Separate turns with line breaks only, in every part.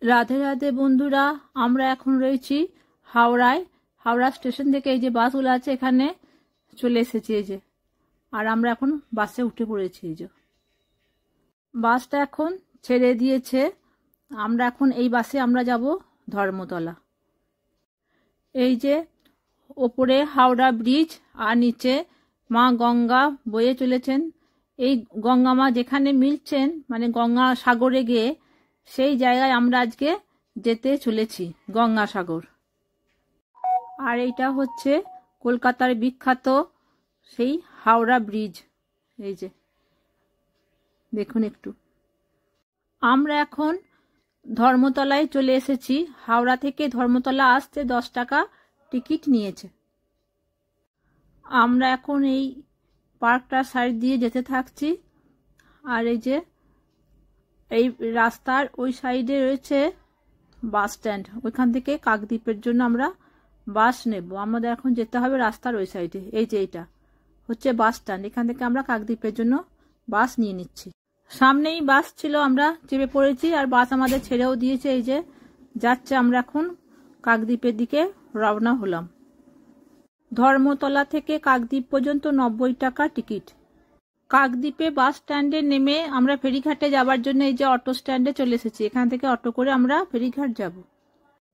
রাধে রাধে বন্ধুরা, আমরা এখন রয়েছি হাওড়ায়। হাওড়া স্টেশন থেকে এই যে বাসগুলো আছে এখানে চলে এসেছি এই যে, আর আমরা এখন বাসে উঠে পড়েছি। এই যে বাসটা এখন ছেড়ে দিয়েছে। আমরা এখন এই বাসে আমরা যাব ধর্মতলা। এই যে ওপরে হাওড়া ব্রিজ আর নিচে মা গঙ্গা বয়ে চলেছেন। এই গঙ্গা মা যেখানে মিলছেন মানে গঙ্গা সাগরে গিয়ে, সেই জায়গায় আমরা আজকে যেতে চলেছি, গঙ্গাসাগর। আর এইটা হচ্ছে কলকাতার বিখ্যাত সেই হাওড়া ব্রিজ। এই যে দেখুন একটু, আমরা এখন ধর্মতলায় চলে এসেছি। হাওড়া থেকে ধর্মতলা আসতে 10 টাকা টিকিট নিয়েছে। আমরা এখন এই পার্কটার সাইড দিয়ে যেতে থাকছি। আর এই যে এই রাস্তার ওই সাইডে রয়েছে বাস স্ট্যান্ড, ওইখান থেকে কাকদ্বীপের জন্য আমরা বাস নেব। আমাদের এখন যেতে হবে রাস্তার ওই সাইডে। এই যে এইটা হচ্ছে বাস স্ট্যান্ড, এখান থেকে আমরা কাকদ্বীপের জন্য বাস নিয়ে নিচ্ছি। সামনেই বাস ছিল, আমরা চেপে পড়েছি আর বাস আমাদের ছেড়েও দিয়েছে। এই যে যাচ্ছে, আমরা এখন কাকদ্বীপের দিকে রওনা হলাম। ধর্মতলা থেকে কাকদ্বীপ পর্যন্ত 90 টাকা টিকিট। কাকদ্বীপে বাস স্ট্যান্ডে নেমে আমরা ফেরিঘাটে যাবার জন্য এই যে অটো স্ট্যান্ডে চলে এসেছি। এখান থেকে অটো করে আমরা ফেরিঘাট যাব।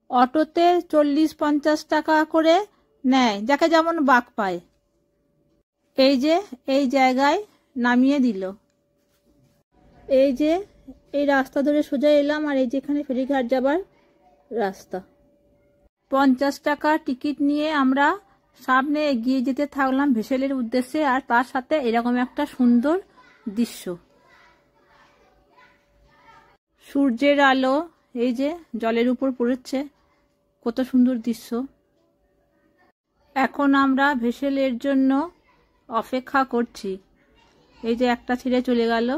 অটোতে 40-50 টাকা করে নেয়, যাকে যেমন বাক পায়। এই যে এই জায়গায় নামিয়ে দিল। এই যে এই রাস্তা ধরে সোজা এলাম, আর এই যে এখানে ফেরিঘাট যাবার রাস্তা। 50 টাকা টিকিট নিয়ে আমরা সামনে এগিয়ে যেতে থাকলাম ভেসেলের উদ্দেশ্যে। আর তার সাথে এরকম একটা সুন্দর দৃশ্য, সূর্যের আলো এই যে জলের উপর পড়েছে, কত সুন্দর দৃশ্য। এখন আমরা ভেসেলের জন্য অপেক্ষা করছি। এই যে একটা ছেড়ে চলে গেল,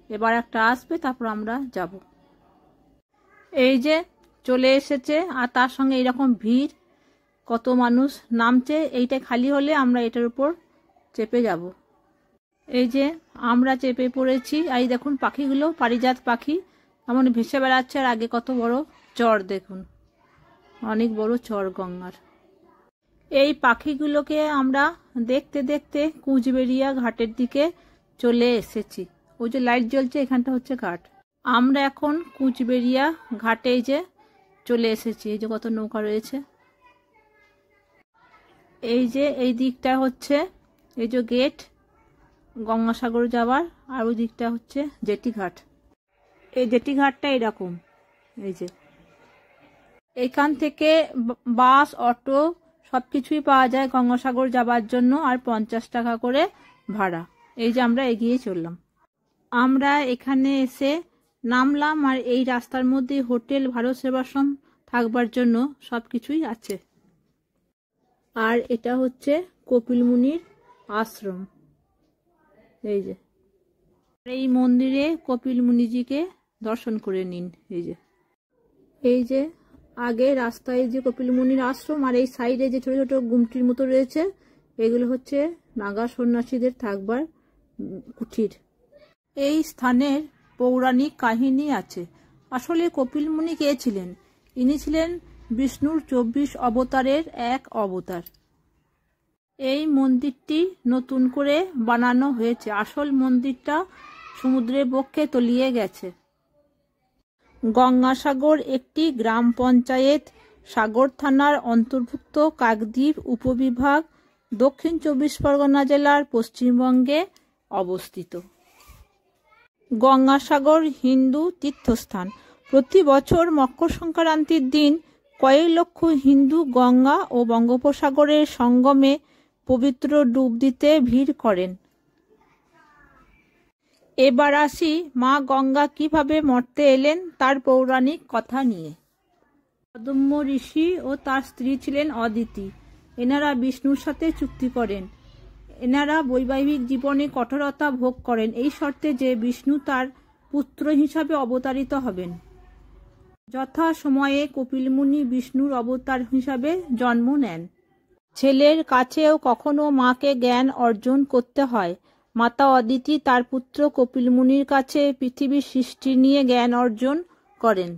এবার একটা আসবে, তারপর আমরা যাব। এই যে চলে এসেছে, আর তার সঙ্গে এইরকম ভিড়, কত মানুষ নামছে। এইটা খালি হলে আমরা এটার উপর চেপে যাব। এই যে আমরা চেপে পড়েছি। আর দেখুন পাখিগুলো, পারিজাত পাখি এমন ভেসে বেড়াচ্ছে। আর আগে কত বড় চর দেখুন, অনেক বড় চর গঙ্গার। এই পাখিগুলোকে আমরা দেখতে দেখতে কুচবেড়িয়া ঘাটের দিকে চলে এসেছি। ওই যে লাইট জ্বলছে, এখানটা হচ্ছে ঘাট। আমরা এখন কুচবেড়িয়া ঘাটে যে চলে এসেছি। এই যে কত নৌকা রয়েছে। এই যে এই দিকটা হচ্ছে এই যে গেট গঙ্গাসাগর যাওয়ার, আর ওই দিকটা হচ্ছে জেটি ঘাট। এই জেটি ঘাটটা এরকম। এই যে এখান থেকে বাস, অটো সবকিছুই পাওয়া যায় গঙ্গাসাগর যাবার জন্য, আর 50 টাকা করে ভাড়া। এই যে আমরা এগিয়ে চললাম। আমরা এখানে এসে নামলাম, আর এই রাস্তার মধ্যে হোটেল, ভারত সেবাশ্রম থাকবার জন্য সবকিছুই আছে। আর এটা হচ্ছে কপিল মুনির আশ্রম। এই যে এই মন্দিরে কপিল মুনিজিকে দর্শন করে নিন। এই যে আগে রাস্তায় যে কপিল মুনির আশ্রম, আর এই সাইডে যে ছোট ছোট গুমটির মতো রয়েছে, এগুলো হচ্ছে নাগা সন্ন্যাসীদের থাকবার কুঠির। এই স্থানের পৌরাণিক কাহিনী আছে। আসলে কপিল মুনি কে ছিলেন? ইনি ছিলেন বিষ্ণুর 24 অবতারের এক অবতার। এই মন্দিরটি নতুন করে বানানো হয়েছে। আসল মন্দিরটা সমুদ্রের বক্ষে তলিয়ে গেছে। গঙ্গাসাগর একটি গ্রাম পঞ্চায়েত, সাগর থানার অন্তর্ভুক্ত, কাকদ্বীপ উপবিভাগ, দক্ষিণ 24 পরগনা জেলার পশ্চিমবঙ্গে অবস্থিত। গঙ্গাসাগর হিন্দু তীর্থস্থান। প্রতি বছর মকর সংক্রান্তির দিন কয়েক লক্ষ হিন্দু গঙ্গা ও বঙ্গোপসাগরের সঙ্গমে পবিত্র ডুব দিতে ভিড় করেন। এবার আসি মা গঙ্গা কিভাবে মর্তে এলেন তার পৌরাণিক কথা নিয়ে। কদম্ব ঋষি ও তার স্ত্রী ছিলেন অদিতি। এনারা বিষ্ণুর সাথে চুক্তি করেন। এনারা বৈবাহিক জীবনে কঠোরতা ভোগ করেন, এই শর্তে যে বিষ্ণু তার পুত্র হিসাবে অবতারিত হবেন। যথা সময়ে কপিল মুনি বিষ্ণুর অবতার হিসাবে জন্ম নেন। ছেলের কাছেও কখনো মাকে জ্ঞান অর্জন করতে হয়। মাতা অদিতি তার পুত্র কপিল মুনির কাছে পৃথিবীর সৃষ্টি নিয়ে জ্ঞান অর্জন করেন।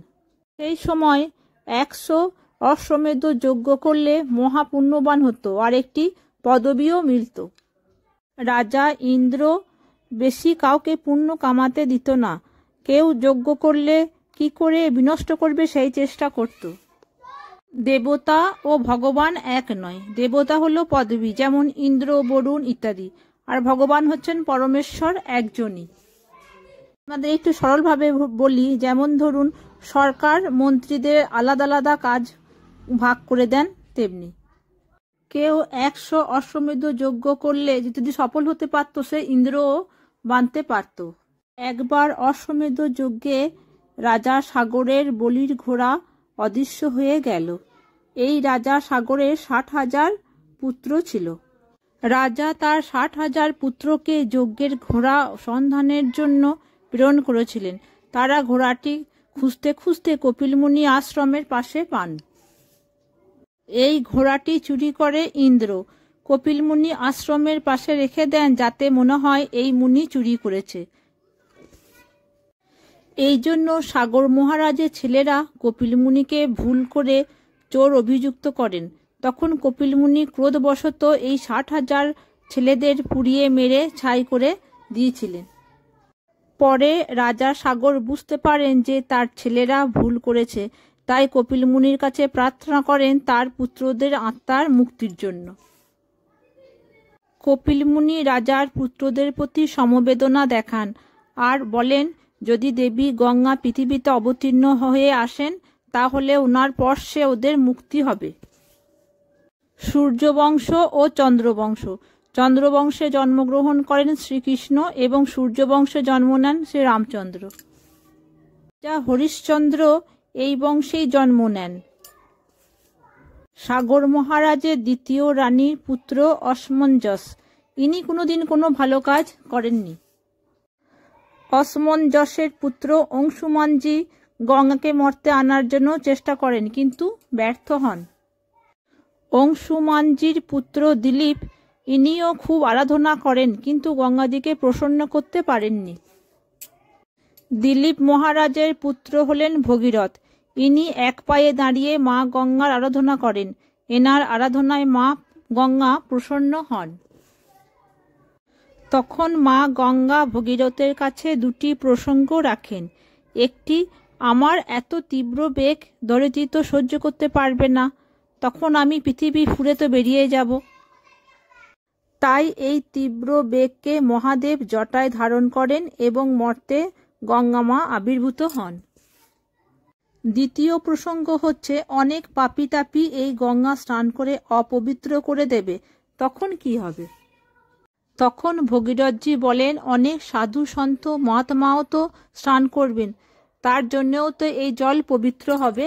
সেই সময় 100 অশ্বমেধ যজ্ঞ করলে মহাপুণ্যবান হতো আর একটি পদবীও মিলত। রাজা ইন্দ্র বেশি কাউকে পুণ্য কামাতে দিত না। কেউ যজ্ঞ করলে কি করে বিনষ্ট করবে সেই চেষ্টা করত। দেবতা ও ভগবান এক নয়। দেবতা হলো পদবী, যেমন ইন্দ্র, বরুণ ইত্যাদি, আর ভগবান হচ্ছেন পরমেশ্বর একজনই। আমাদের একটু সরলভাবে বলি, যেমন ধরুন সরকার মন্ত্রীদের আলাদা আলাদা কাজ ভাগ করে দেন, তেমনি কেউ 100 অশ্বমেধ যজ্ঞ করলে যদি সফল হতে পারত, সে ইন্দ্রও বানতে পারত। একবার অশ্বমেধ যজ্ঞে রাজা সাগরের বলির ঘোড়া অদৃশ্য হয়ে গেল। এই রাজা সাগরের 60,000 পুত্র ছিল। রাজা তার 60,000 পুত্রকে যজ্ঞের ঘোড়া সন্ধানের জন্য প্রেরণ করেছিলেন। তারা ঘোড়াটি খুঁজতে খুঁজতে কপিলমুনি আশ্রমের পাশে পান। এই ঘোড়াটি চুরি করে ইন্দ্র কপিলমুনি আশ্রমের পাশে রেখে দেন, যাতে মনে হয় এই মুনি চুরি করেছে। এই জন্য সাগর মহারাজের ছেলেরা কপিলমুনিকে ভুল করে চোর অভিযুক্ত করেন। তখন কপিলমুনি ক্রোধবশত এই 60,000 ছেলেদের পুড়িয়ে মেরে ছাই করে দিয়েছিলেন। পরে রাজা সাগর বুঝতে পারেন যে তার ছেলেরা ভুল করেছে, তাই কপিলমুনির কাছে প্রার্থনা করেন তার পুত্রদের আত্মার মুক্তির জন্য। কপিলমুনি রাজার পুত্রদের প্রতি সমবেদনা দেখান আর বলেন, যদি দেবী গঙ্গা পৃথিবীতে অবতীর্ণ হয়ে আসেন তাহলে ওনার স্পর্শে ওদের মুক্তি হবে। সূর্যবংশ ও চন্দ্রবংশ। চন্দ্রবংশে জন্মগ্রহণ করেন শ্রীকৃষ্ণ এবং সূর্যবংশে জন্ম নেন শ্রী রামচন্দ্র। যা হরিশ্চন্দ্র এই বংশেই জন্ম নেন। সাগর মহারাজের দ্বিতীয় রানীর পুত্র অসমঞ্জস, ইনি কোনোদিন কোনো ভালো কাজ করেননি। অসমঞ্জসের পুত্র অংশুমানজি গঙ্গাকে মর্তে আনার জন্য চেষ্টা করেন, কিন্তু ব্যর্থ হন। অংশুমানজির পুত্র দিলীপ, ইনিও খুব আরাধনা করেন, কিন্তু গঙ্গাদিকে প্রসন্ন করতে পারেননি। দিলীপ মহারাজের পুত্র হলেন ভগীরথ, ইনি এক পায়ে দাঁড়িয়ে মা গঙ্গার আরাধনা করেন। এনার আরাধনায় মা গঙ্গা প্রসন্ন হন। তখন মা গঙ্গা ভগীরথের কাছে দুটি প্রসঙ্গ রাখেন। একটি, আমার এত তীব্র বেগ দরিদ্রী তো সহ্য করতে পারবে না, তখন আমি পৃথিবী ফুঁড়ে তো বেরিয়ে যাব। তাই এই তীব্র বেগকে মহাদেব জটায় ধারণ করেন এবং মর্তে গঙ্গা মা আবির্ভূত হন। দ্বিতীয় প্রসঙ্গ হচ্ছে, অনেক পাপী তাপী এই গঙ্গা স্নান করে অপবিত্র করে দেবে, তখন কি হবে? তখন ভগীরথজি বলেন, অনেক সাধু সন্ত মহাত্মাও তো স্নান করবেন, তার জন্যও তো এই জল পবিত্র হবে।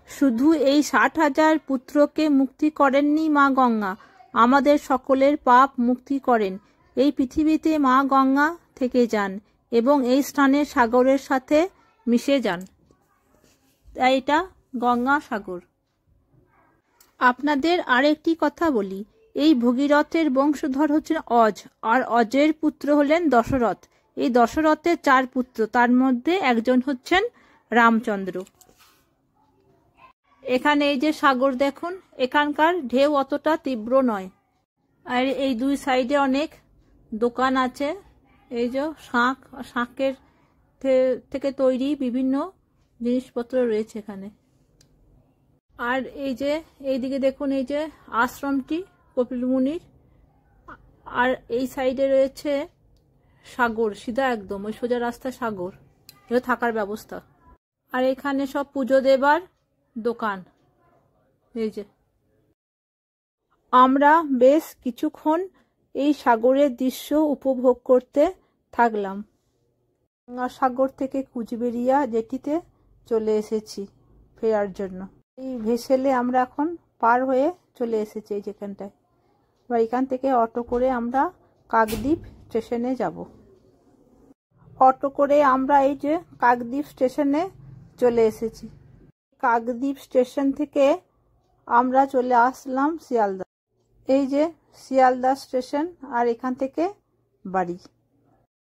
শুধু এই 60,000 পুত্রকে মুক্তি করেননি মা গঙ্গা, আমাদের সকলের পাপ মুক্তি করেন। এই পৃথিবীতে মা গঙ্গা থেকে যান এবং এই স্থানে সাগরের সাথে মিশে যান, তাই এটা গঙ্গা সাগর। আপনাদের আরেকটি কথা বলি, এই ভগীরথের বংশধর হচ্ছেন অজ, আর অজের পুত্র হলেন দশরথ। এই দশরথের 4 পুত্র, তার মধ্যে একজন হচ্ছেন রামচন্দ্র। এখানে এই যে সাগর দেখুন, এখানকার ঢেউ অতটা তীব্র নয়, আর এই দুই সাইডে অনেক দোকান আছে। এই যে শাঁখের থেকে তৈরি বিভিন্ন জিনিসপত্র রয়েছে এখানে। আর এই যে এইদিকে দেখুন, এই যে আশ্রমটি কপিলমুনির, আর এই সাইডে রয়েছে সাগর, সিধা একদম ওই সোজা রাস্তা সাগর, এটা থাকার ব্যবস্থা। আর এখানে সব পুজো দেবার দোকান। এই যে আমরা বেশ কিছুক্ষণ এই সাগরের দৃশ্য উপভোগ করতে থাকলাম। গঙ্গাসাগর থেকে কুচবেড়িয়া জেটিতে চলে এসেছি ফেরার জন্য। এই ভেসেলে আমরা এখন পার হয়ে চলে এসেছি এই যেখানটায়। এবার এখান থেকে অটো করে আমরা কাকদ্বীপ স্টেশনে যাব। অটো করে আমরা এই যে কাকদ্বীপ স্টেশনে চলে এসেছি। কাকদ্বীপ স্টেশন থেকে আমরা চলে আসলাম শিয়ালদা। এই যে শিয়ালদা স্টেশন, আর এখান থেকে বাড়ি।